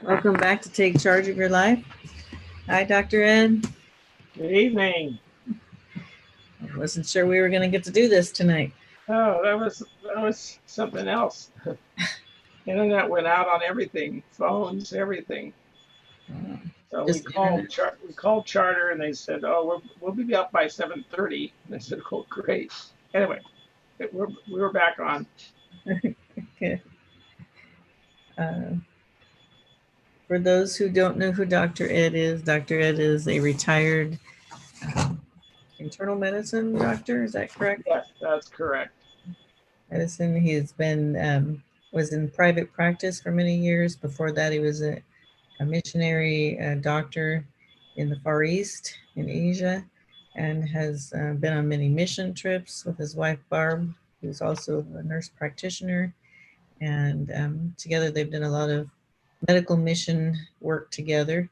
Welcome back to Take Charge of Your Life. Hi, Dr. Ed. Good evening. I wasn't sure we were going to get to do this tonight. Oh, that was something else. Internet went out on everything, phones, everything. Uh, So we just called Charter, and they said, "Oh, we'll be up by 7:30." And I said, "Oh, great." Anyway, we were back on. okay. uh, for those who don't know who Dr. Dr. Ed is a retired um, internal medicine doctor. Is that correct? Yes, that's correct. Medicine. He has been was in private practice for many years. Before that, he was a missionary doctor in the Far East in Asia, and has been on many mission trips with his wife Barb, who's also a nurse practitioner. And together they've done a lot of medical mission work together.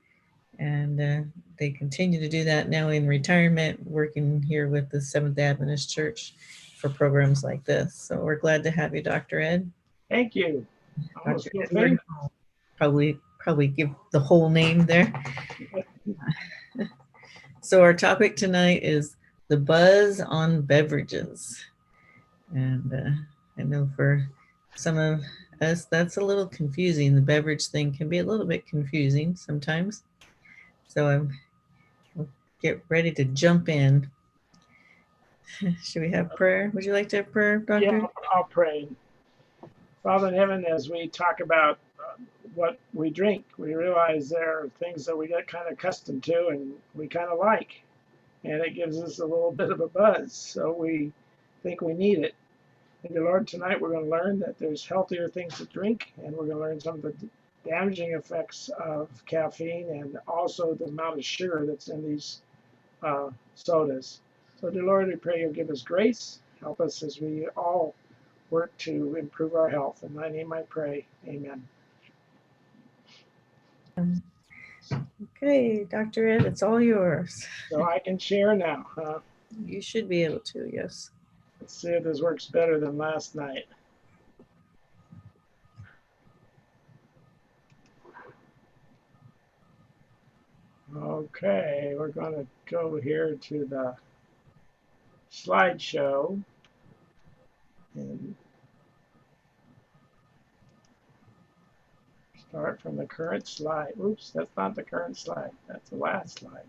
And they continue to do that now in retirement, working here with the Seventh Adventist Church for programs like this. So we're glad to have you, Dr. Ed. Thank you. I Dr. almost feel Ed, you're famous. probably give the whole name there. So our topic tonight is the buzz on beverages. And I know for some of us, that's a little confusing. The beverage thing can be a little bit confusing sometimes. So we'll get ready to jump in. Should we have prayer? Would you like to have prayer, Yeah, Doctor? I'll pray. Father in heaven, as we talk about what we drink, we realize there are things that we get kind of accustomed to and we kind of like. And it gives us a little bit of a buzz. So we think we need it. And dear Lord, tonight we're going to learn that there's healthier things to drink, and we're going to learn some of the damaging effects of caffeine and also the amount of sugar that's in these sodas. So, dear Lord, we pray you'll give us grace. Help us as we all work to improve our health. In thy name I pray. Amen. Um, okay, Dr. Ed, it's all yours. So I can share now. You should be able to, yes. Let's see if this works better than last night. Okay, we're going to go here to the slideshow and start from the current slide. Oops, that's not the current slide. That's the last slide.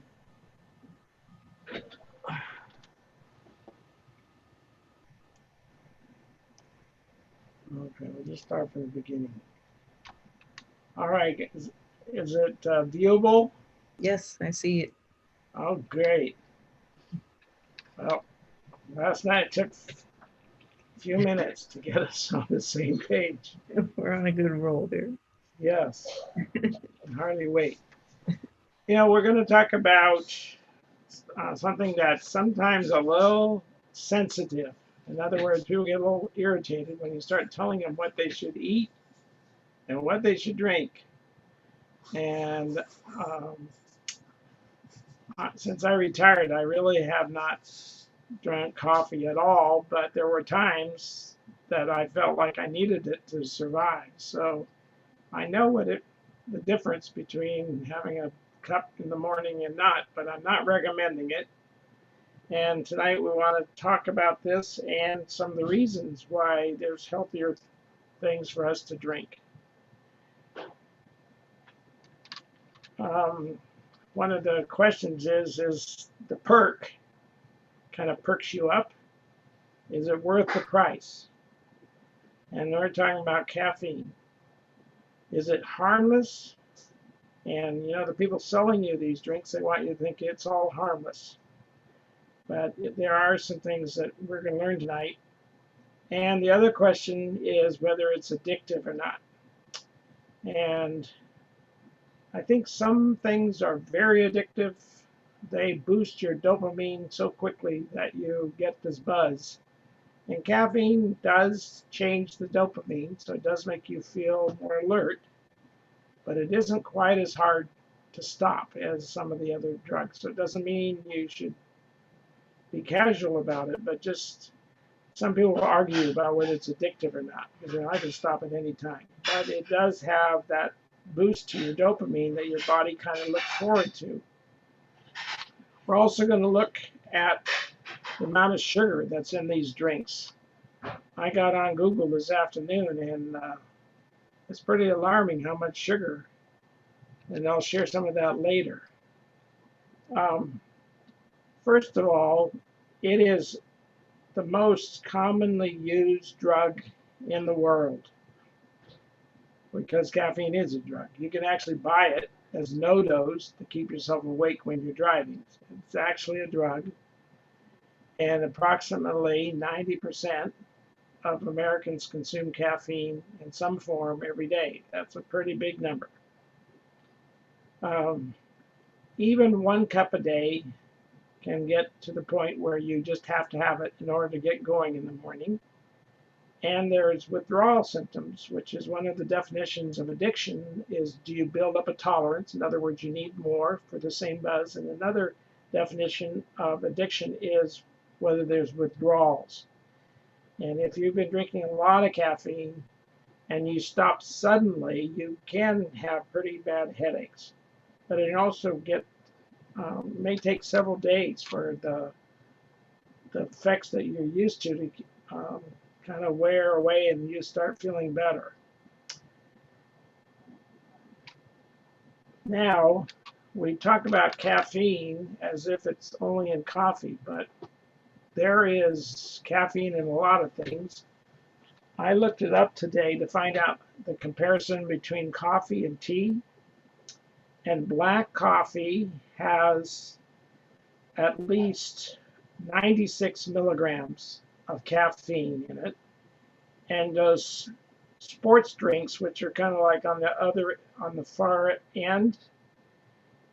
Okay, we'll just start from the beginning. All right, is it viewable? Yes, I see it. Oh, great. Well, last night it took a few minutes to get us on the same page. We're on a good roll here. Yes, can hardly wait. You know, we're going to talk about something that's sometimes a little sensitive. In other words, people get a little irritated when you start telling them what they should eat and what they should drink. And since I retired, I really have not drank coffee at all, but there were times that I felt like I needed it to survive. So I know the difference between having a cup in the morning and not, but I'm not recommending it. And tonight we want to talk about this and some of the reasons why there's healthier things for us to drink. One of the questions is the perk kind of perks you up? Is it worth the price? And we're talking about caffeine. Is it harmless? And you know, the people selling you these drinks, they want you to think it's all harmless. But there are some things that we're going to learn tonight. And the other question is whether it's addictive or not. And I think some things are very addictive. They boost your dopamine so quickly that you get this buzz. And caffeine does change the dopamine, so it does make you feel more alert. But it isn't quite as hard to stop as some of the other drugs. So it doesn't mean you should be casual about it, but just some people argue about whether it's addictive or not, because I can stop at any time. But it does have that boost to your dopamine that your body kind of looks forward to. We're also going to look at the amount of sugar that's in these drinks. I got on Google this afternoon, and it's pretty alarming how much sugar, and I'll share some of that later. First of all, it is the most commonly used drug in the world because caffeine is a drug. You can actually buy it as no dose to keep yourself awake when you're driving. It's actually a drug, and approximately 90% of Americans consume caffeine in some form every day. That's a pretty big number. Even 1 cup a day can get to the point where you just have to have it in order to get going in the morning. And there's withdrawal symptoms, which is one of the definitions of addiction, is do you build up a tolerance? In other words, you need more for the same buzz. And another definition of addiction is whether there's withdrawals. And if you've been drinking a lot of caffeine and you stop suddenly, you can have pretty bad headaches. But it can also may take several days for the effects that you're used to kind of wear away and you start feeling better. Now, we talk about caffeine as if it's only in coffee, but there is caffeine in a lot of things. I looked it up today to find out the comparison between coffee and tea. And black coffee has at least 96 milligrams of caffeine in it. And those sports drinks, which are kind of like on the far end,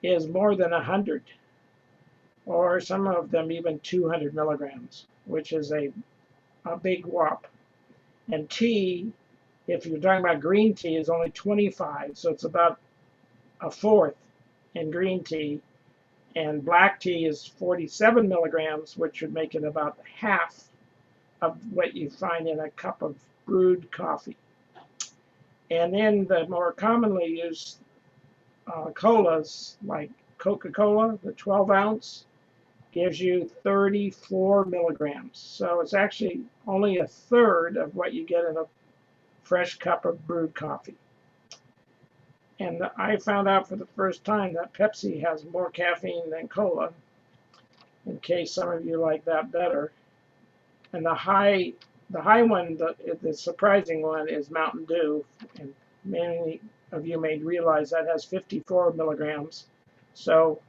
is more than 100, or some of them even 200 milligrams, which is a big whop. And tea, if you're talking about green tea, is only 25, so it's about a fourth in green tea, and black tea is 47 milligrams, which would make it about half of what you find in a cup of brewed coffee. And then the more commonly used colas, like Coca-Cola, the 12 ounce, gives you 34 milligrams. So it's actually only a third of what you get in a fresh cup of brewed coffee. And I found out for the first time that Pepsi has more caffeine than cola, in case some of you like that better. And the high one, the surprising one, is Mountain Dew. And many of you may realize that has 54 milligrams. So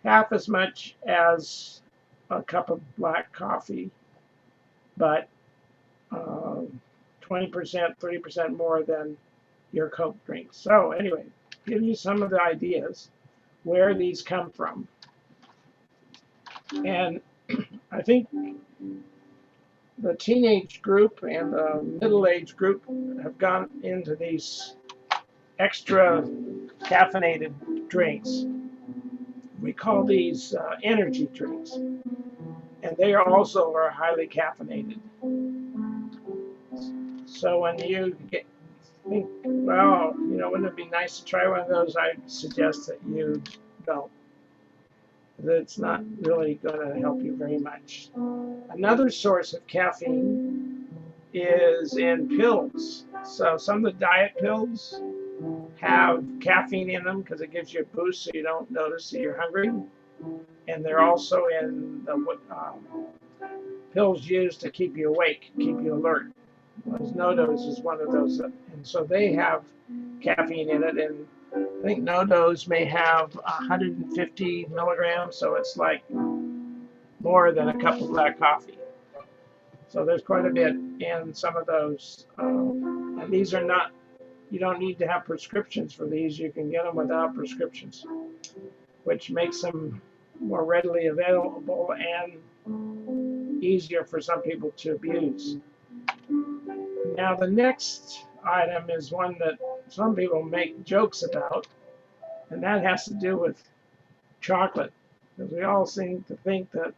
half as much as a cup of black coffee, but 20%, 30% more than your Coke drinks. So anyway, give you some of the ideas where these come from. And I think the teenage group and the middle-aged group have gone into these extra caffeinated drinks. We call these energy drinks, and they also are highly caffeinated. So when you think, well, wouldn't it be nice to try one of those? I suggest that you don't. It's not really going to help you very much. Another source of caffeine is in pills. So some of the diet pills have caffeine in them because it gives you a boost so you don't notice that you're hungry. And they're also in the pills used to keep you awake, keep you alert. Those NoDoz is one of those. And so they have caffeine in it. And I think NoDoz may have 150 milligrams, so it's like more than a cup of black coffee. So there's quite a bit in some of those. And these are not, you don't need to have prescriptions for these. You can get them without prescriptions, which makes them more readily available and easier for some people to abuse. Now the next item is one that some people make jokes about, and that has to do with chocolate, because we all seem to think that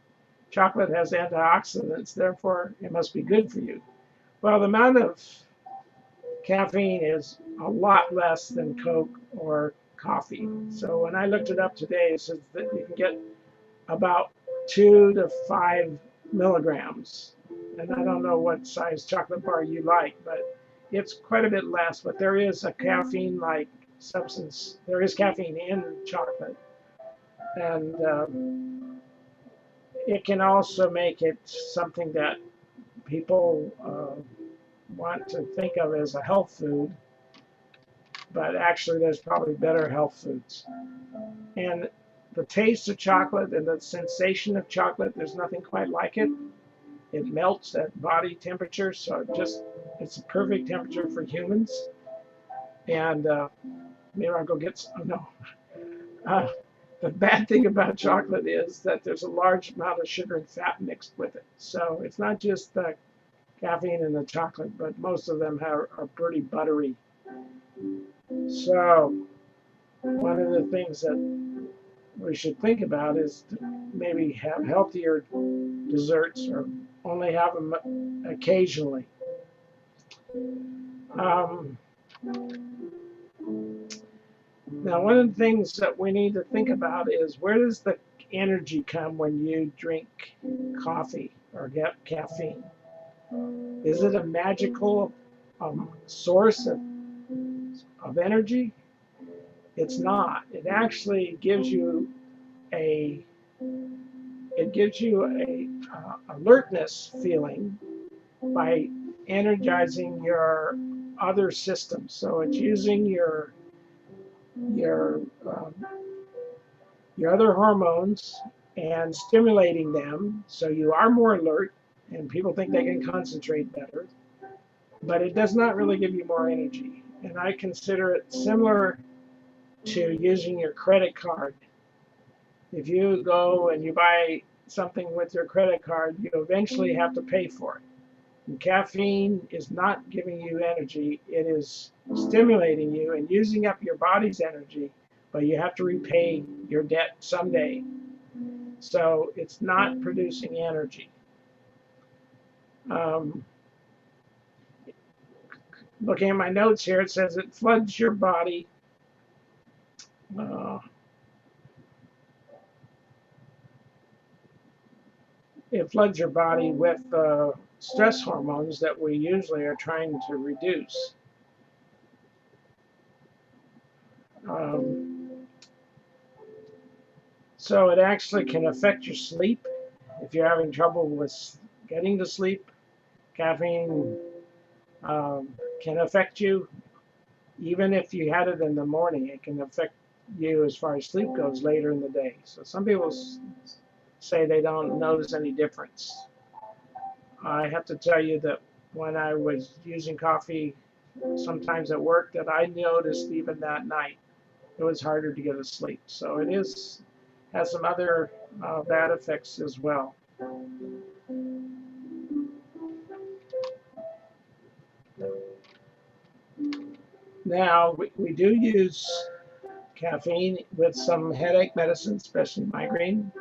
chocolate has antioxidants, therefore it must be good for you. Well, the amount of caffeine is a lot less than Coke or coffee. So when I looked it up today, it says that you can get about 2 to 5 milligrams. And I don't know what size chocolate bar you like, but it's quite a bit less. But there is a caffeine-like substance. There is caffeine in chocolate, and it can also make it something that people want to think of as a health food, but actually there's probably better health foods. And the taste of chocolate and the sensation of chocolate, there's nothing quite like it. It melts at body temperature, so it's a perfect temperature for humans. And maybe I'll go get some. No. The bad thing about chocolate is that there's a large amount of sugar and fat mixed with it. So it's not just the caffeine in the chocolate, but most of them are pretty buttery. So one of the things that we should think about is to maybe have healthier desserts or only have them occasionally. Now, one of the things that we need to think about is, where does the energy come when you drink coffee or get caffeine? Is it a magical source of energy? It's not. It actually gives you a alertness feeling by energizing your other systems. So it's using your other hormones and stimulating them, so you are more alert, and people think they can concentrate better, but it does not really give you more energy. And I consider it similar to using your credit card. If you go and you buy something with your credit card, you eventually have to pay for it. And caffeine is not giving you energy, it is stimulating you and using up your body's energy, but you have to repay your debt someday. So it's not producing energy. Looking at my notes here, it says it floods your body. It floods your body with stress hormones that we usually are trying to reduce. So it actually can affect your sleep. If you're having trouble with getting to sleep, caffeine can affect you. Even if you had it in the morning, it can affect you as far as sleep goes later in the day. So some people say they don't notice any difference. I have to tell you that when I was using coffee sometimes at work, that I noticed even that night it was harder to get to sleep. So it has some other bad effects as well. Now, we do use caffeine with some headache medicine, especially migraine.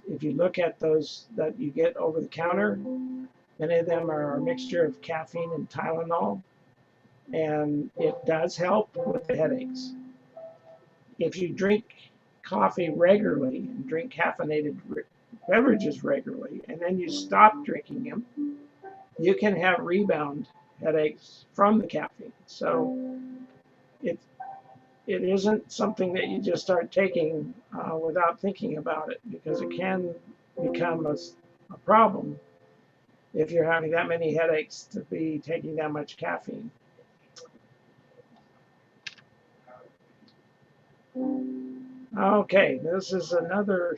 If you look at those that you get over the counter, many of them are a mixture of caffeine and Tylenol, and it does help with the headaches. If you drink coffee regularly and drink caffeinated beverages regularly, and then you stop drinking them, you can have rebound headaches from the caffeine. So it isn't something that you just start taking without thinking about it, because it can become a problem if you're having that many headaches to be taking that much caffeine. Okay, this is another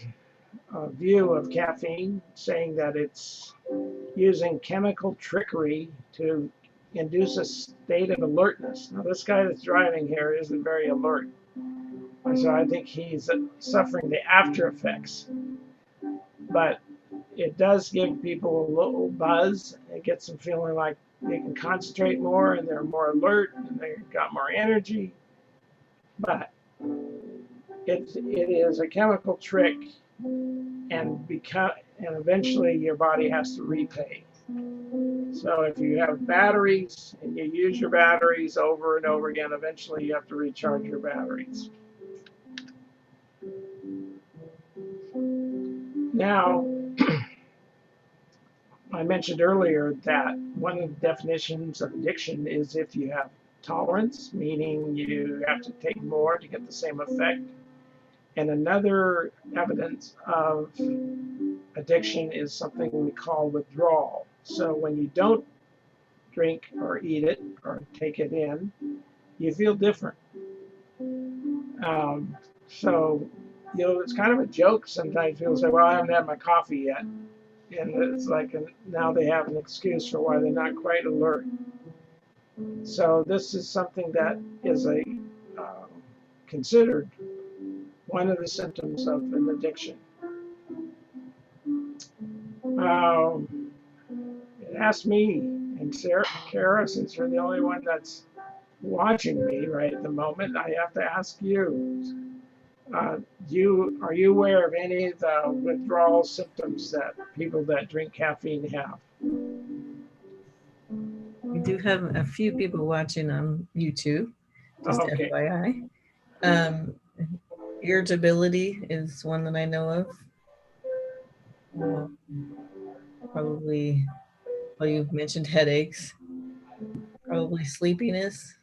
view of caffeine, saying that it's using chemical trickery to induce a state of alertness. Now, this guy that's driving here isn't very alert, so I think he's suffering the after effects. But it does give people a little buzz. It gets them feeling like they can concentrate more and they're more alert and they've got more energy. But it is a chemical trick, and eventually your body has to repay. So if you have batteries and you use your batteries over and over again, eventually you have to recharge your batteries. Now, I mentioned earlier that one of the definitions of addiction is if you have tolerance, meaning you have to take more to get the same effect. And another evidence of addiction is something we call withdrawal. So when you don't drink or eat it or take it in, you feel different. So, it's kind of a joke sometimes. People say, well, I haven't had my coffee yet. And it's like now they have an excuse for why they're not quite alert. So this is something that is considered one of the symptoms of an addiction. It asked me and Kara, since you're the only one that's watching me right at the moment, I have to ask you. Are you aware of any of the withdrawal symptoms that people that drink caffeine have? We do have a few people watching on YouTube, just Okay. FYI. Irritability is one that I know of. Probably, well, you've mentioned headaches. Probably sleepiness.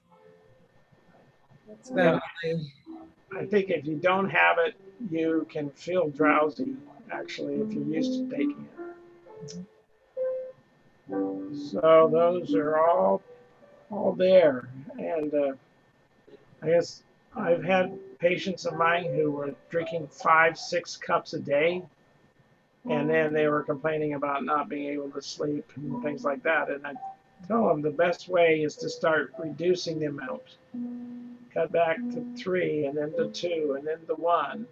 That's about I think if you don't have it, you can feel drowsy, actually, if you're used to taking it. So those are all there. And I guess I've had patients of mine who were drinking 5-6 cups a day, and then they were complaining about not being able to sleep and things like that. And I tell them the best way is to start reducing the amount. Cut back to 3, and then to 2, and then to 1.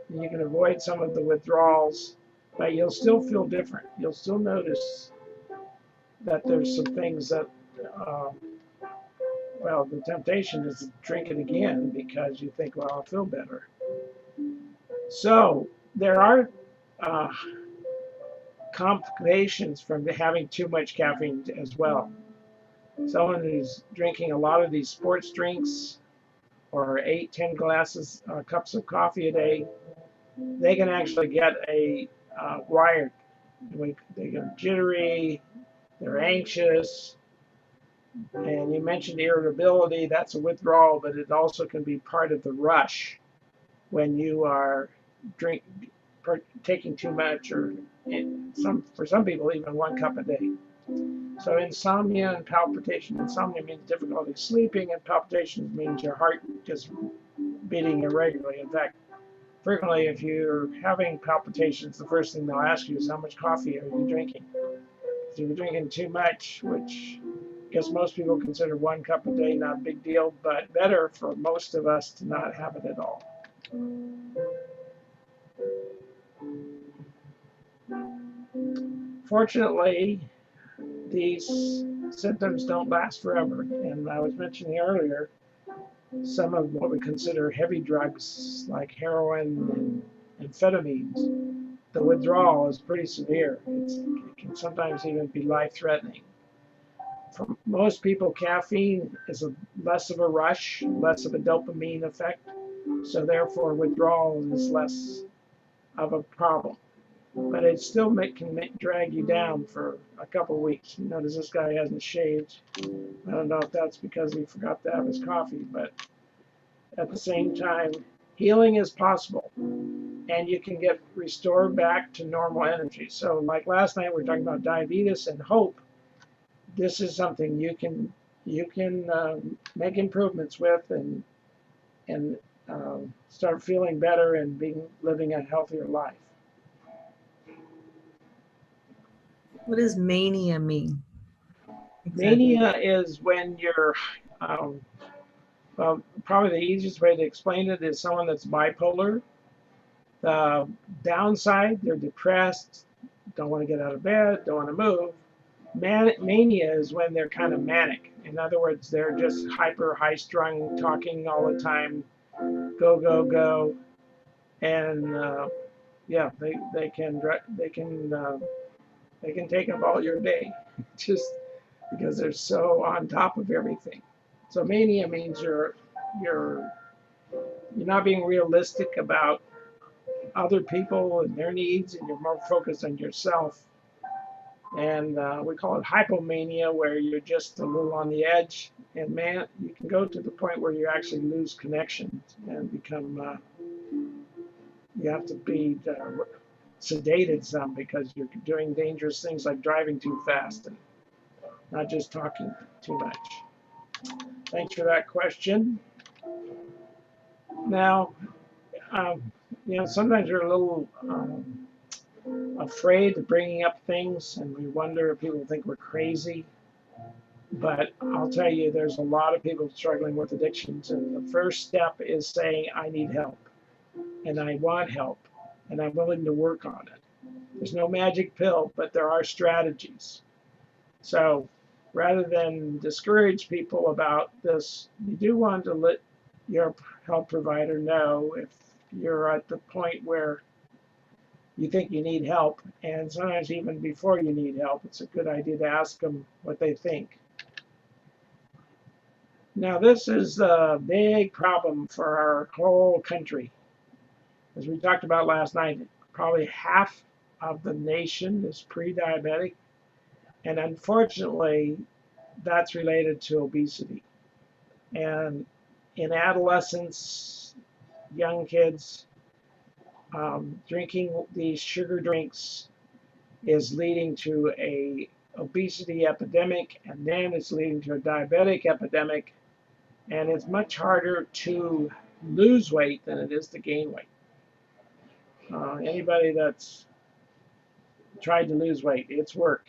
And you can avoid some of the withdrawals, but you'll still feel different. You'll still notice that there's some things that, well, the temptation is to drink it again because you think, well, I'll feel better. So there are complications from having too much caffeine as well. Someone who's drinking a lot of these sports drinks or 8-10 cups of coffee a day, they can actually get a wired. They get jittery, they're anxious, and you mentioned irritability. That's a withdrawal, but it also can be part of the rush when you are taking too much, or for some people even 1 cup a day. So insomnia and palpitation. Insomnia means difficulty sleeping, and palpitations means your heart just beating irregularly. In fact, frequently, if you're having palpitations, the first thing they'll ask you is, how much coffee are you drinking? If you're drinking too much, which I guess most people consider 1 cup a day not a big deal, but better for most of us to not have it at all. Fortunately, these symptoms don't last forever. And I was mentioning earlier, some of what we consider heavy drugs like heroin and amphetamines, the withdrawal is pretty severe. It can sometimes even be life-threatening. For most people, caffeine is less of a rush, less of a dopamine effect, so therefore withdrawal is less of a problem. But it still can drag you down for a couple of weeks. You notice this guy hasn't shaved. I don't know if that's because he forgot to have his coffee, but at the same time, healing is possible, and you can get restored back to normal energy. So like last night, we were talking about diabetes and hope. This is something you can make improvements with and start feeling better and living a healthier life. What does mania mean? Exactly. Mania is when you're, well, probably the easiest way to explain it is someone that's bipolar. The downside, they're depressed, don't want to get out of bed, don't want to move. Mania is when they're kind of manic. In other words, they're just high-strung, talking all the time, go, go, go. And yeah, they can They can take up all your day just because they're so on top of everything. So mania means you're not being realistic about other people and their needs, and you're more focused on yourself. And we call it hypomania, where you're just a little on the edge. And man, you can go to the point where you actually lose connection and become, you have to be sedated some because you're doing dangerous things like driving too fast and not just talking too much. Thanks for that question. Now, sometimes we're a little afraid of bringing up things, and we wonder if people think we're crazy. But I'll tell you, there's a lot of people struggling with addictions, and the first step is saying, I need help, and I want help, and I'm willing to work on it. There's no magic pill, but there are strategies. So rather than discourage people about this, you do want to let your health provider know if you're at the point where you think you need help. And sometimes even before you need help, it's a good idea to ask them what they think. Now, this is a big problem for our whole country. As we talked about last night, probably half of the nation is pre-diabetic. And unfortunately, that's related to obesity. And in adolescents, young kids, drinking these sugar drinks is leading to a obesity epidemic, and then it's leading to a diabetic epidemic. And it's much harder to lose weight than it is to gain weight. Anybody that's tried to lose weight, it's work.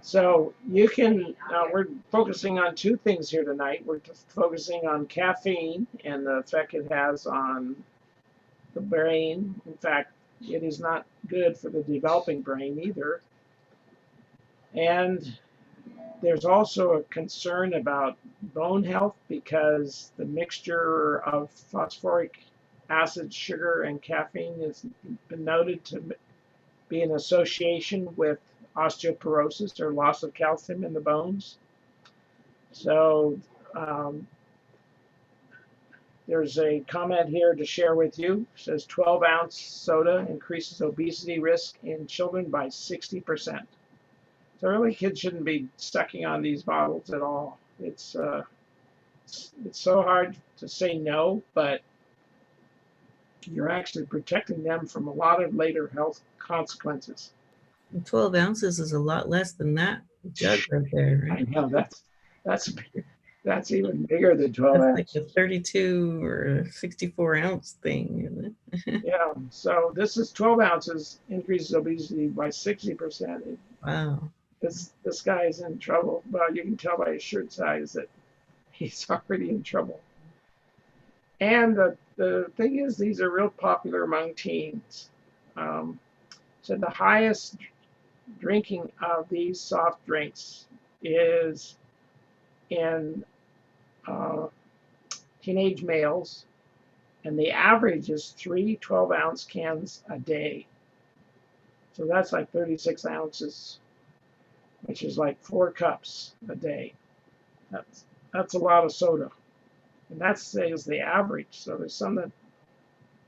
So you can, we're focusing on two things here tonight. We're focusing on caffeine and the effect it has on the brain. In fact, it is not good for the developing brain either. And there's also a concern about bone health because the mixture of phosphoric acid, sugar, and caffeine has been noted to be an association with osteoporosis or loss of calcium in the bones. So there's a comment here to share with you. It says 12-ounce soda increases obesity risk in children by 60%. So really, kids shouldn't be sucking on these bottles at all. It's so hard to say no, but you're actually protecting them from a lot of later health consequences. 12 ounces is a lot less than that jug right there, right? I know that's even bigger than 12 That's ounce. like a 32 or 64 ounce thing, isn't it? Yeah, so this is 12 ounces, increases obesity by 60%. Wow. This guy is in trouble. Well, you can tell by his shirt size that he's already in trouble. And the thing is, these are real popular among teens. So the highest drinking of these soft drinks is in teenage males, and the average is 3 12-ounce cans a day. So that's like 36 ounces, which is like 4 cups a day. That's a lot of soda. And that says the average. So there's some that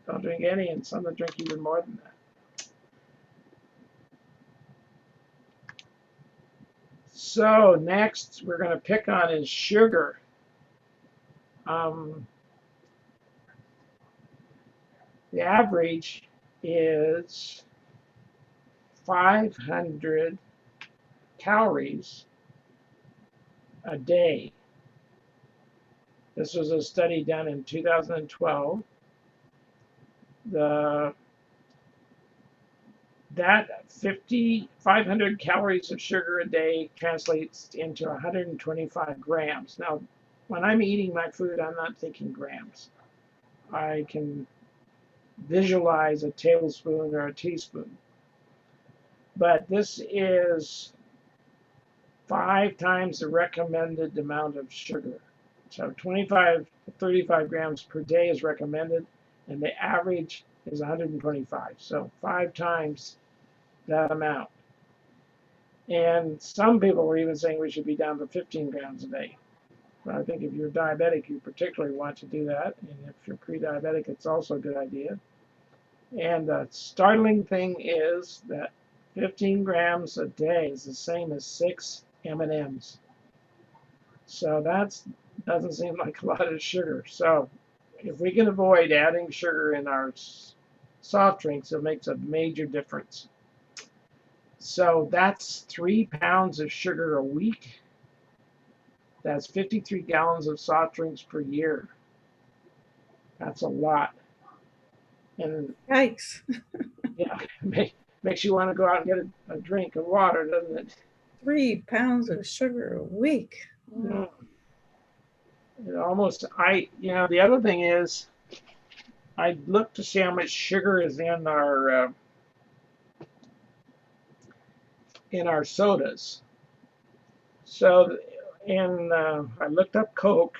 don't drink any and some that drink even more than that. So next we're going to pick on is sugar. The average is 500 calories a day. This was a study done in 2012. That 500 calories of sugar a day translates into 125 grams. Now, when I'm eating my food, I'm not thinking grams. I can visualize a tablespoon or a teaspoon. But this is 5 times the recommended amount of sugar. So 25 to 35 grams per day is recommended, and the average is 125. So 5 times that amount. And some people were even saying we should be down to 15 grams a day. But I think if you're diabetic, you particularly want to do that. And if you're pre-diabetic, it's also a good idea. And the startling thing is that 15 grams a day is the same as 6 M&Ms. So that doesn't seem like a lot of sugar. So if we can avoid adding sugar in our soft drinks, it makes a major difference. So that's 3 pounds of sugar a week. That's 53 gallons of soft drinks per year. That's a lot. And Yikes. yeah, makes you want to go out and get a drink of water, doesn't it? 3 pounds of sugar a week. Wow. It almost, the other thing is, I looked to see how much sugar is in our sodas. So, I looked up Coke,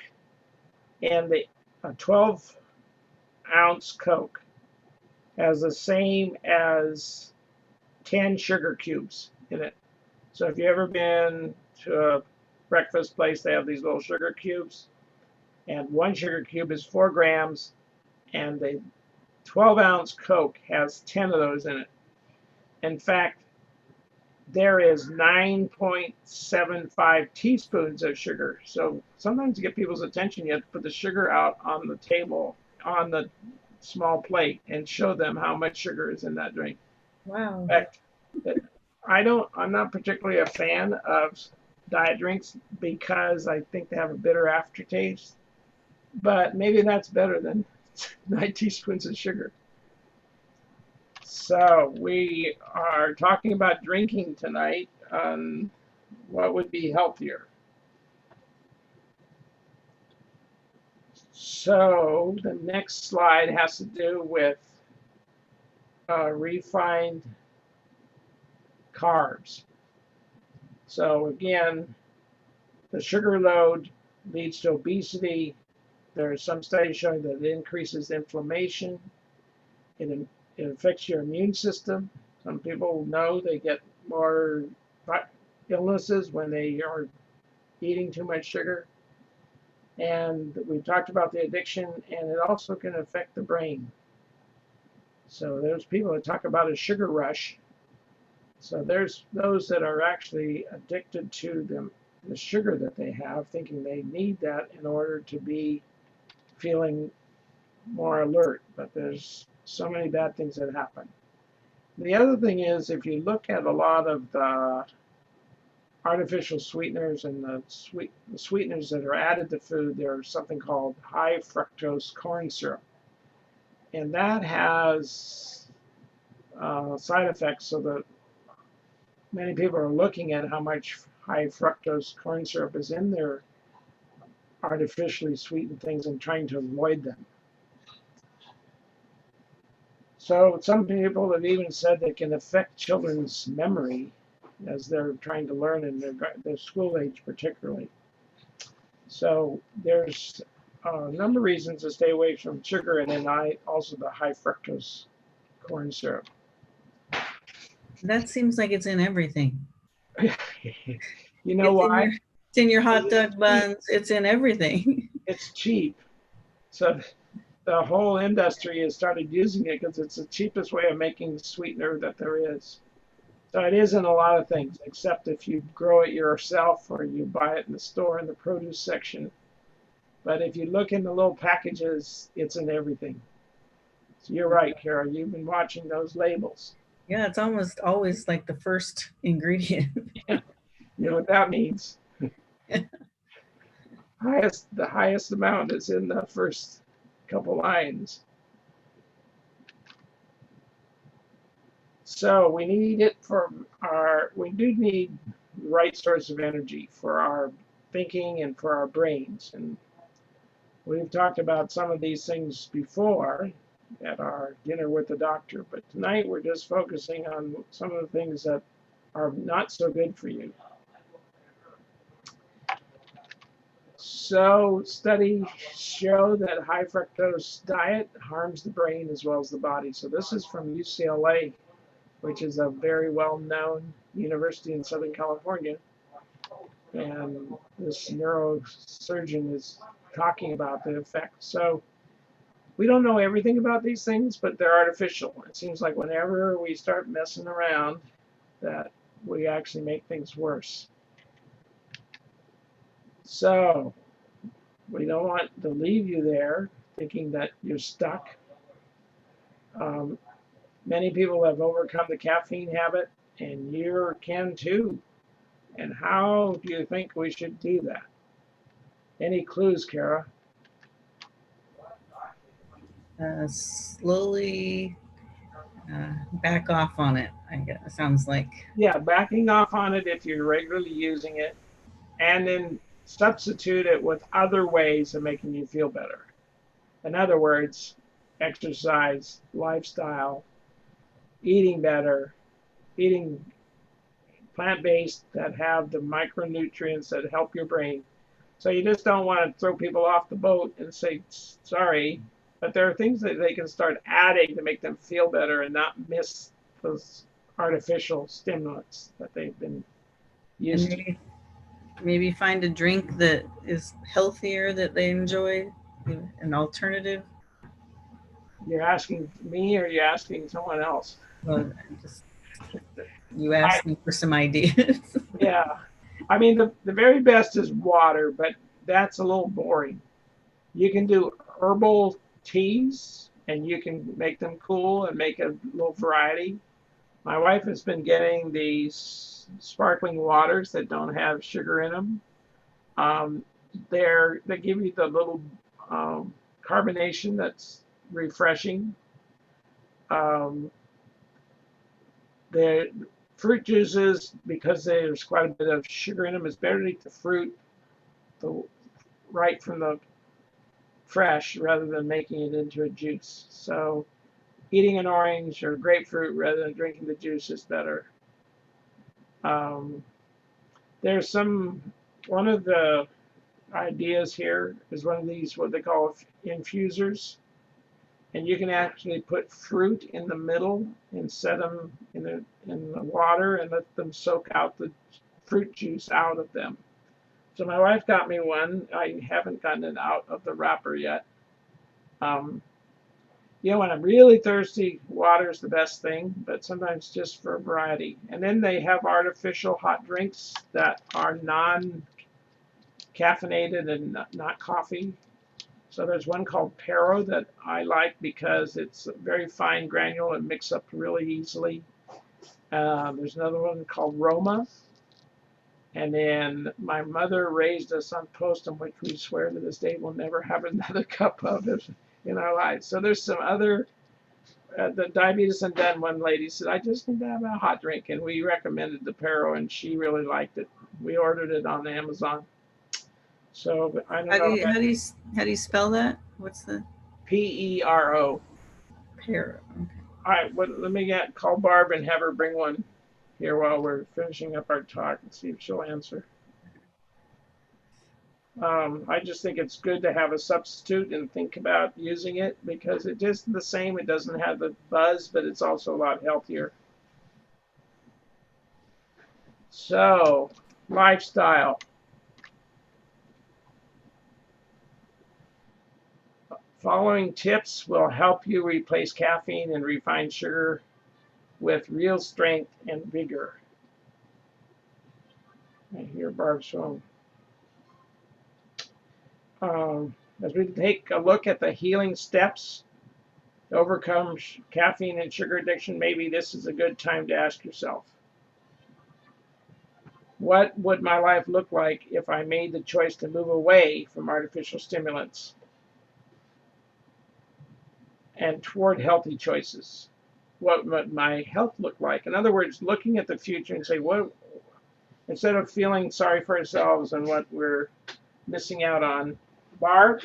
and a 12-ounce Coke has the same as 10 sugar cubes in it. So if you've ever been to a breakfast place, they have these little sugar cubes, and one sugar cube is 4 grams, and the 12-ounce Coke has 10 of those in it. In fact, there is 9.75 teaspoons of sugar. So sometimes to get people's attention, you have to put the sugar out on the table, on the small plate, and show them how much sugar is in that drink. Wow. In fact, I'm not particularly a fan of diet drinks because I think they have a bitter aftertaste. But maybe that's better than 9 teaspoons of sugar. So we are talking about drinking tonight. What would be healthier? So the next slide has to do with refined carbs. So again, the sugar load leads to obesity. There are some studies showing that it increases inflammation. It affects your immune system. Some people know they get more illnesses when they are eating too much sugar. And we talked about the addiction, and it also can affect the brain. So there's people that talk about a sugar rush. So there's those that are actually addicted to the sugar that they have, thinking they need that in order to be feeling more alert. But there's so many bad things that happen. The other thing is, if you look at a lot of the artificial sweeteners and the sweeteners that are added to food, there's something called high fructose corn syrup. And that has side effects, so that many people are looking at how much high fructose corn syrup is in their artificially sweetened things and trying to avoid them. So some people have even said they can affect children's memory as they're trying to learn in their school age particularly. So there's a number of reasons to stay away from sugar, and then also the high fructose corn syrup. That seems like it's in everything. You know why? It's in your hot dog buns. It's in everything. It's cheap. So the whole industry has started using it because it's the cheapest way of making sweetener that there is. So it is in a lot of things, except if you grow it yourself or you buy it in the store in the produce section. But if you look in the little packages, it's in everything. So you're right, Carol. You've been watching those labels. Yeah, it's almost always like the first ingredient. Yeah. You know what that means? The highest amount is in the first couple lines. So we need it we do need the right source of energy for our thinking and for our brains. And we've talked about some of these things before at our dinner with the doctor, but tonight we're just focusing on some of the things that are not so good for you. So studies show that high fructose diet harms the brain as well as the body. So this is from UCLA. which is a very well-known university in Southern California. And this neurosurgeon is talking about the effect. So we don't know everything about these things, but they're artificial. It seems like whenever we start messing around, that we actually make things worse. So we don't want to leave you there thinking that you're stuck. Many people have overcome the caffeine habit, and you can too. And how do you think we should do that? Any clues, Kara? Slowly back off on it, I guess. It sounds like. Yeah, backing off on it if you're regularly using it, and then substitute it with other ways of making you feel better. In other words, exercise, lifestyle, eating better, eating plant-based that have the micronutrients that help your brain. So you just don't want to throw people off the boat and say, sorry, but there are things that they can start adding to make them feel better and not miss those artificial stimulants that they've been used to. Maybe find a drink that is healthier that they enjoy, an alternative. You're asking me or you're asking someone else? Well, you asked me for some ideas. Yeah. I mean, the very best is water, but that's a little boring. You can do herbal teas and you can make them cool and make a little variety. My wife has been getting these sparkling waters that don't have sugar in them. They give you the little carbonation that's refreshing. The fruit juices, because there's quite a bit of sugar in them, it's better to eat the fruit right from the fresh rather than making it into a juice. So eating an orange or grapefruit rather than drinking the juice is better. There's one of the ideas here is one of these, what they call infusers. And you can actually put fruit in the middle and set them in the water and let them soak out the fruit juice out of them. So my wife got me one. I haven't gotten it out of the wrapper yet. When I'm really thirsty, water's the best thing, but sometimes just for variety. And then they have artificial hot drinks that are non-caffeinated and not coffee. So there's one called Pero that I like because it's very fine granule and mixes up really easily. There's another one called Roma. And then my mother raised us on Postum, which we swear to this day we'll never have another cup of it in our lives. So there's some other, the Diabetes Undone one lady said, I just need to have a hot drink. And we recommended the Pero, and she really liked it. We ordered it on Amazon. So I don't know. How do you spell that? What's the Pero? Pero. Okay. All right, let me call Barb and have her bring one here while we're finishing up our talk and see if she'll answer. I just think it's good to have a substitute and think about using it because it just the same. It doesn't have the buzz, but it's also a lot healthier. So, lifestyle. Following tips will help you replace caffeine and refined sugar with real strength and vigor. I hear Barb's phone. As we take a look at the healing steps to overcome caffeine and sugar addiction, maybe this is a good time to ask yourself, what would my life look like if I made the choice to move away from artificial stimulants and toward healthy choices? What would my health look like? In other words, looking at the future and say, what, instead of feeling sorry for ourselves and what we're missing out on. Barb?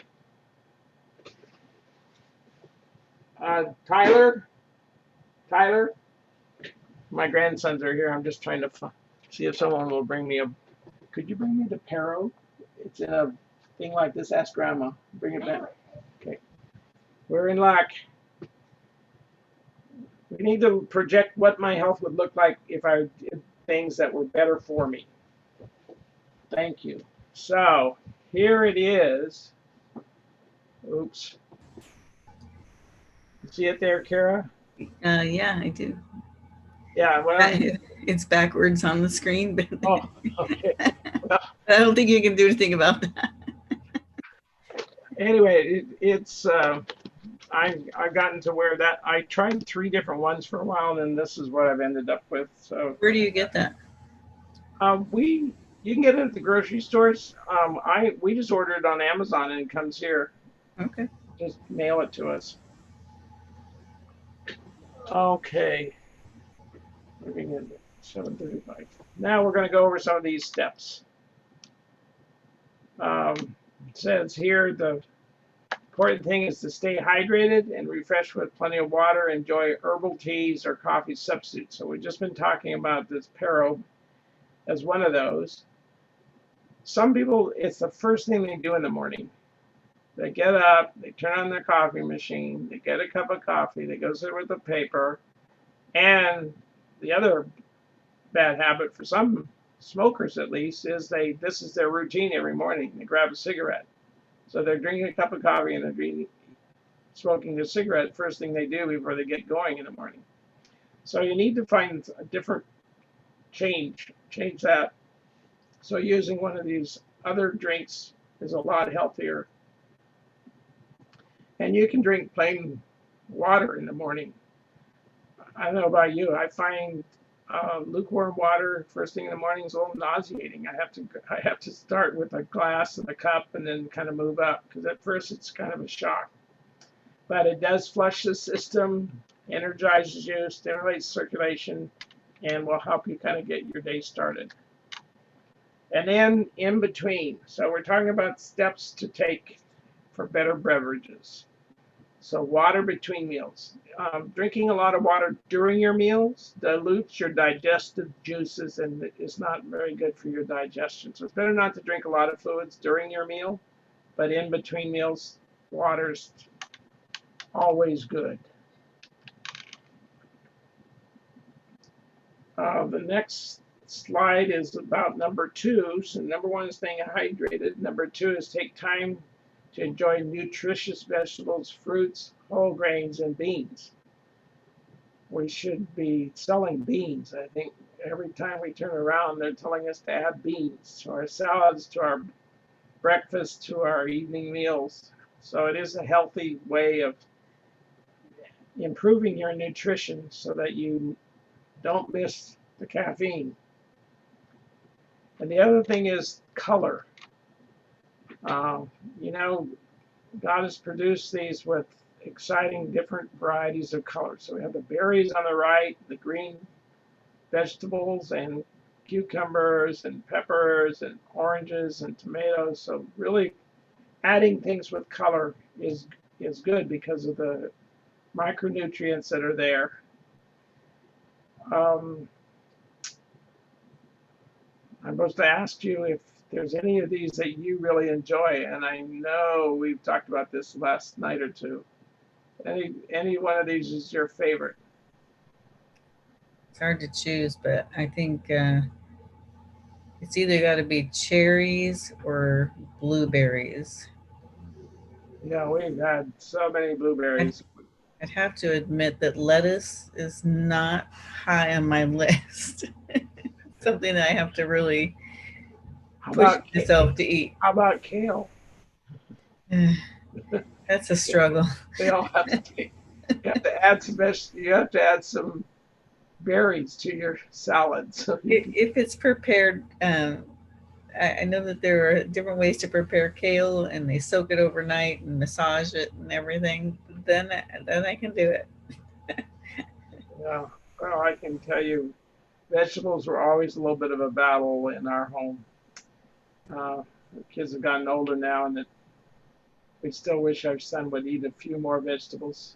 Tyler? My grandsons are here. I'm just trying to see if someone will bring me could you bring me the Pero? It's in a thing like this. Ask Grandma. Bring it back. Okay. We're in luck. We need to project what my health would look like if I did things that were better for me. Thank you. So here it is. Oops. You see it there, Kara? Yeah, I do. Yeah, well, it's backwards on the screen, but oh, okay. Well, I don't think you can do anything about that. Anyway, I've gotten to where that I tried 3 different ones for a while, and this is what I've ended up with. So Where do you get that? You can get it at the grocery stores. We just order it on Amazon and it comes here. Okay. Just mail it to us. Okay. Moving into 7:35. Now we're going to go over some of these steps. It says here the important thing is to stay hydrated and refreshed with plenty of water. Enjoy herbal teas or coffee substitutes. So we've just been talking about this Pero as one of those. Some people, it's the first thing they do in the morning. They get up, they turn on their coffee machine, they get a cup of coffee, they go sit with the paper, and the other bad habit for some smokers at least is this is their routine every morning. They grab a cigarette. So they're drinking a cup of coffee and they're smoking a cigarette first thing they do before they get going in the morning. So you need to find a different change that. So using one of these other drinks is a lot healthier. And you can drink plain water in the morning. I don't know about you. I find lukewarm water first thing in the morning is a little nauseating. I have to start with a glass and a cup and then kind of move up because at first it's kind of a shock. But it does flush the system, energizes you, stimulates circulation, and will help you kind of get your day started. And then in between. So we're talking about steps to take for better beverages. So water between meals. Drinking a lot of water during your meals dilutes your digestive juices and is not very good for your digestion. So it's better not to drink a lot of fluids during your meal, but in between meals, water's always good. The next slide is about number 2. So number 1 is staying hydrated. Number 2 is take time to enjoy nutritious vegetables, fruits, whole grains, and beans. We should be selling beans. I think every time we turn around, they're telling us to add beans to our salads, to our breakfast, to our evening meals. So it is a healthy way of improving your nutrition so that you don't miss the caffeine. And the other thing is color. You know, God has produced these with exciting different varieties of colors. So we have the berries on the right, the green vegetables and cucumbers and peppers and oranges and tomatoes. So really adding things with color is good because of the micronutrients that are there. I'm supposed to ask you if there's any of these that you really enjoy, and I know we've talked about this last night or two. Any one of these is your favorite? It's hard to choose, but I think it's either got to be cherries or blueberries. Yeah, we've had so many blueberries. I'd have to admit that lettuce is not high on my list. Something that I have to really push myself to eat. How about kale? That's a struggle. They all have to. You have to add some you have to add some berries to your salad. So if it's prepared, I know that there are different ways to prepare kale, and they soak it overnight and massage it and everything. Then I can do it. Yeah, well, I can tell you, vegetables were always a little bit of a battle in our home. The kids have gotten older now, and we still wish our son would eat a few more vegetables.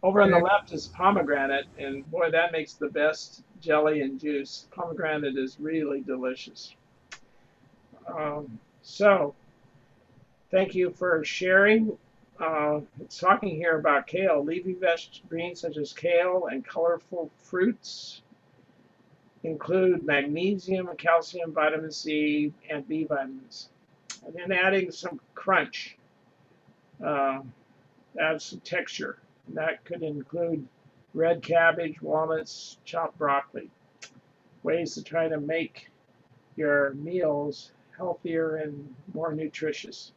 Over on the left is pomegranate, and boy, that makes the best jelly and juice. Pomegranate is really delicious. So, thank you for sharing. It's talking here about kale. Leafy greens such as kale and colorful fruits include magnesium, calcium, vitamin C, and B vitamins. And then adding some crunch adds some texture. And that could include red cabbage, walnuts, chopped broccoli. Ways to try to make your meals healthier and more nutritious.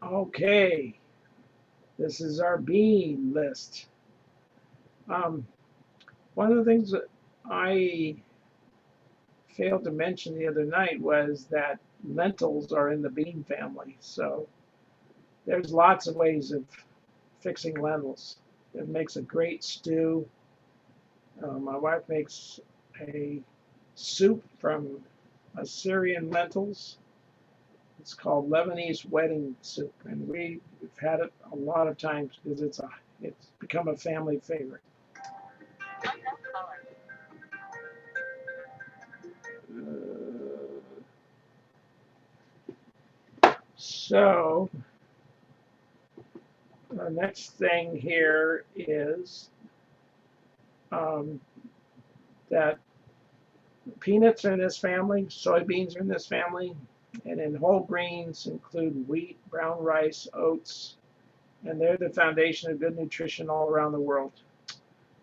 Okay, this is our bean list. One of the things that I failed to mention the other night was that lentils are in the bean family. So there's lots of ways of fixing lentils. It makes a great stew. My wife makes a soup from Assyrian lentils. It's called Lebanese wedding soup, and we've had it a lot of times because it's become a family favorite. So the next thing here is that peanuts are in this family, soybeans are in this family, and in whole grains include wheat, brown rice, oats, and they're the foundation of good nutrition all around the world.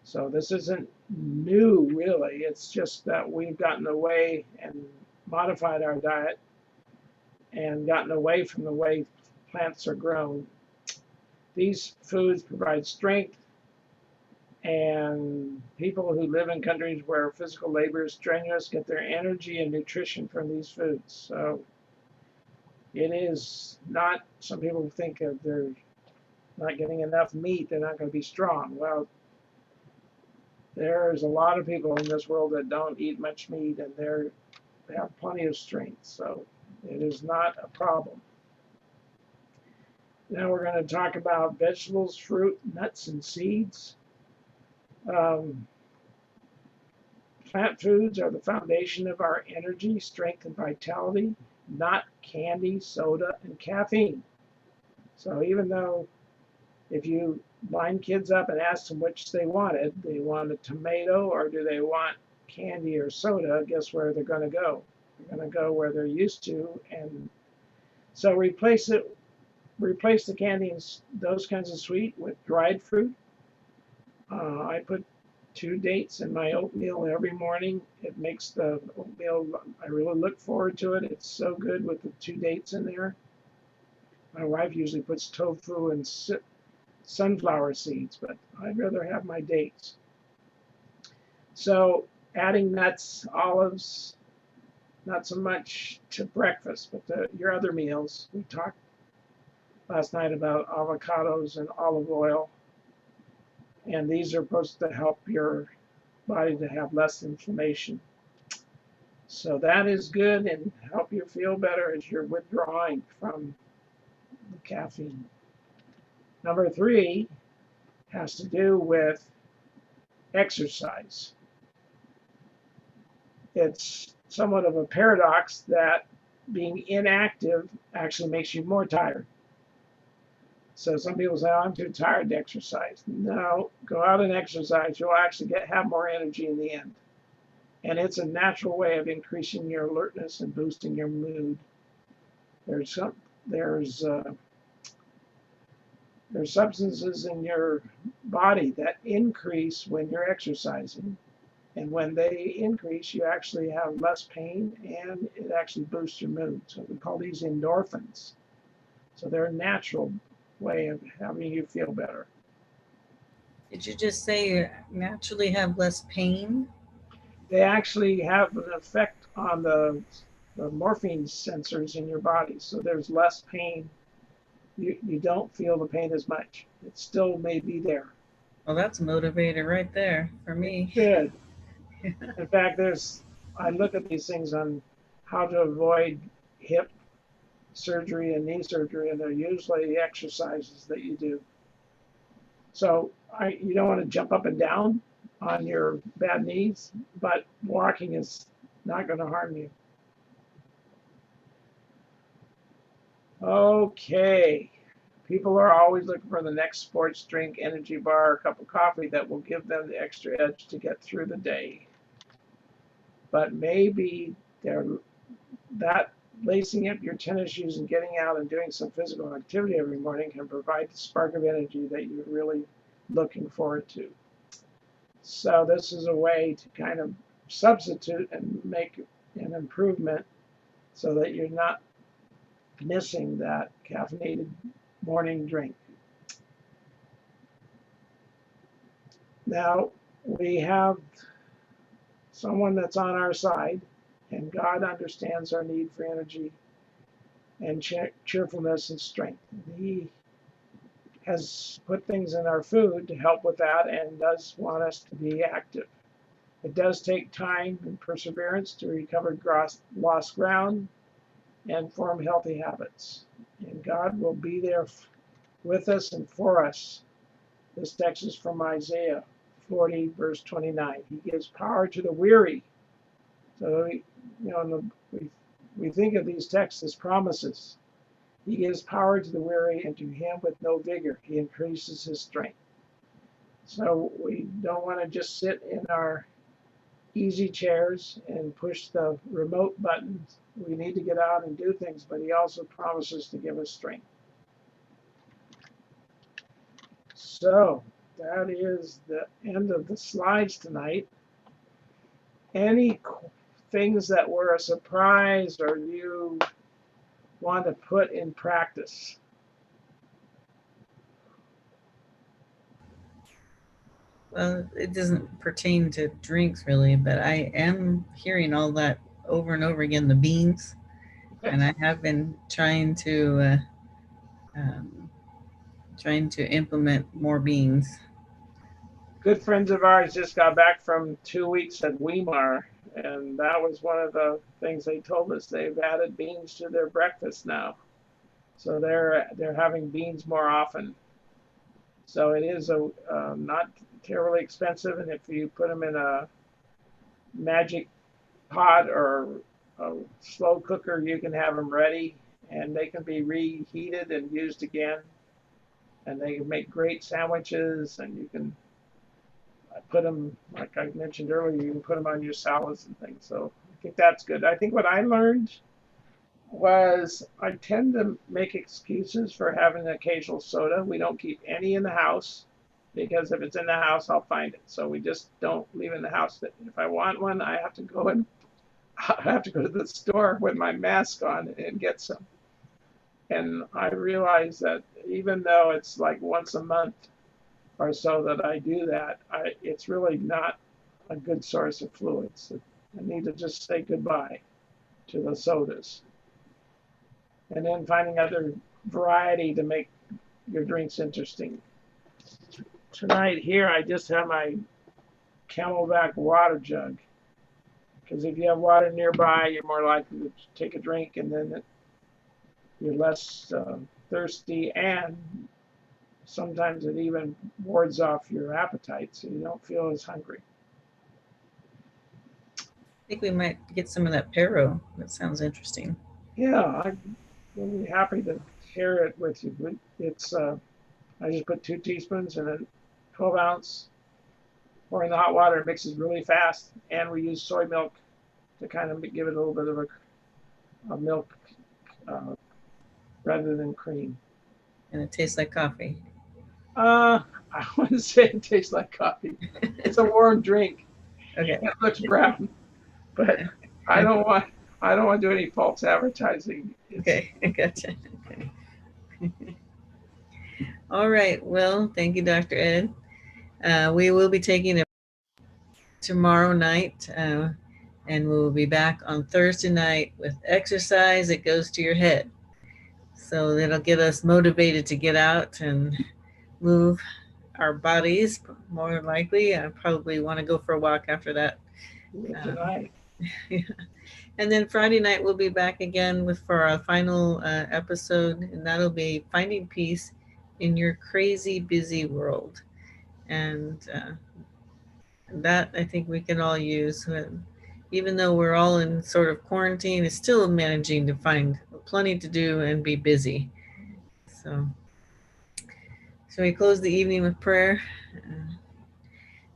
So this isn't new, really. It's just that we've gotten away and modified our diet and gotten away from the way plants are grown. These foods provide strength, and people who live in countries where physical labor is strenuous get their energy and nutrition from these foods. So it is not, some people think if they're not getting enough meat, they're not going to be strong. Well, there's a lot of people in this world that don't eat much meat, and they have plenty of strength. So it is not a problem. Now we're going to talk about vegetables, fruit, nuts, and seeds. Plant foods are the foundation of our energy, strength, and vitality, not candy, soda, and caffeine. So even though if you line kids up and ask them which they wanted a tomato or do they want candy or soda, guess where they're going to go? They're going to go where they're used to. And so replace the candy and those kinds of sweet with dried fruit. I put 2 dates in my oatmeal every morning. It makes the oatmeal, I really look forward to it. It's so good with the 2 dates in there. My wife usually puts tofu and sunflower seeds, but I'd rather have my dates. So adding nuts, olives, not so much to breakfast, but your other meals. We talked last night about avocados and olive oil. And these are supposed to help your body to have less inflammation. So that is good and help you feel better as you're withdrawing from the caffeine. Number 3 has to do with exercise. It's somewhat of a paradox that being inactive actually makes you more tired. So some people say, oh, I'm too tired to exercise. No, go out and exercise. You'll actually have more energy in the end. And it's a natural way of increasing your alertness and boosting your mood. There's substances in your body that increase when you're exercising. And when they increase, you actually have less pain and it actually boosts your mood. So we call these endorphins. So they're a natural way of having you feel better. Did you just say you naturally have less pain? They actually have an effect on the morphine sensors in your body. So there's less pain. You don't feel the pain as much. It still may be there. Well, that's a motivator right there for me. Good. In fact, I look at these things on how to avoid hip surgery and knee surgery, and they're usually exercises that you do. So you don't want to jump up and down on your bad knees, but walking is not going to harm you. Okay. People are always looking for the next sports drink, energy bar, or cup of coffee that will give them the extra edge to get through the day. But maybe that lacing up your tennis shoes and getting out and doing some physical activity every morning can provide the spark of energy that you're really looking forward to. So this is a way to kind of substitute and make an improvement so that you're not missing that caffeinated morning drink. Now we have someone that's on our side, and God understands our need for energy and cheerfulness and strength. He has put things in our food to help with that and does want us to be active. It does take time and perseverance to recover lost ground and form healthy habits. And God will be there with us and for us. This text is from Isaiah 40, verse 29. He gives power to the weary. So, we think of these texts as promises. He gives power to the weary, and to him with no vigor, he increases his strength. So we don't want to just sit in our easy chairs and push the remote buttons. We need to get out and do things, but he also promises to give us strength. So that is the end of the slides tonight. Any things that were a surprise or you want to put in practice? Well, it doesn't pertain to drinks really, but I am hearing all that over and over again, the beans, and I have been um, trying to implement more beans. Good friends of ours just got back from 2 weeks at Weimar, and that was one of the things they told us. They've added beans to their breakfast now, so they're having beans more often. So it is not terribly expensive, and if you put them in a magic pot or a slow cooker, you can have them ready, and they can be reheated and used again. And they make great sandwiches, and you can put them, like I mentioned earlier, you can put them on your salads and things. So I think that's good. I think what I learned was I tend to make excuses for having an occasional soda. We don't keep any in the house because if it's in the house, I'll find it. So we just don't leave it in the house. If I want one, I have to go to the store with my mask on and get some. And I realize that even though it's like once a month or so that I do that, it's really not a good source of fluids. I need to just say goodbye to the sodas. And then finding other variety to make your drinks interesting. Tonight here, I just have my Camelback water jug. Because if you have water nearby, you're more likely to take a drink, and then you're less thirsty, and sometimes it even wards off your appetite, so you don't feel as hungry. I think we might get some of that Pero. That sounds interesting. Yeah, I'm really happy to share it with you. It's I just put 2 teaspoons in a 12-ounce, pour in the hot water. It mixes really fast, and we use soy milk to kind of give it a little bit of a milk rather than cream. And it tastes like coffee. I wouldn't say it tastes like coffee. It's a warm drink. Okay. It looks brown, but I don't want to do any false advertising. Okay, I gotcha. Okay. All right. Well, thank you, Dr. Ed. We will be taking a tomorrow night, and we'll be back on Thursday night with exercise that goes to your head. So that'll get us motivated to get out and move our bodies. More likely, I probably want to go for a walk after that. Tonight. Yeah. And then Friday night we'll be back again for our final episode, and that'll be Finding Peace in Your Crazy Busy World. And that I think we can all use. Even though we're all in sort of quarantine, it's still managing to find plenty to do and be busy. So we close the evening with prayer.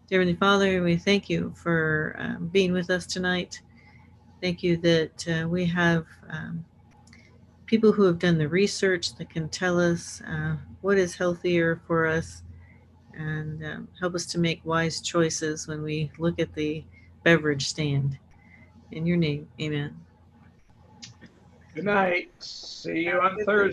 Dear Heavenly Father, we thank you for being with us tonight. Thank you that we have people who have done the research that can tell us what is healthier for us and help us to make wise choices when we look at the beverage stand. In your name, amen. Good night. See you on Thursday.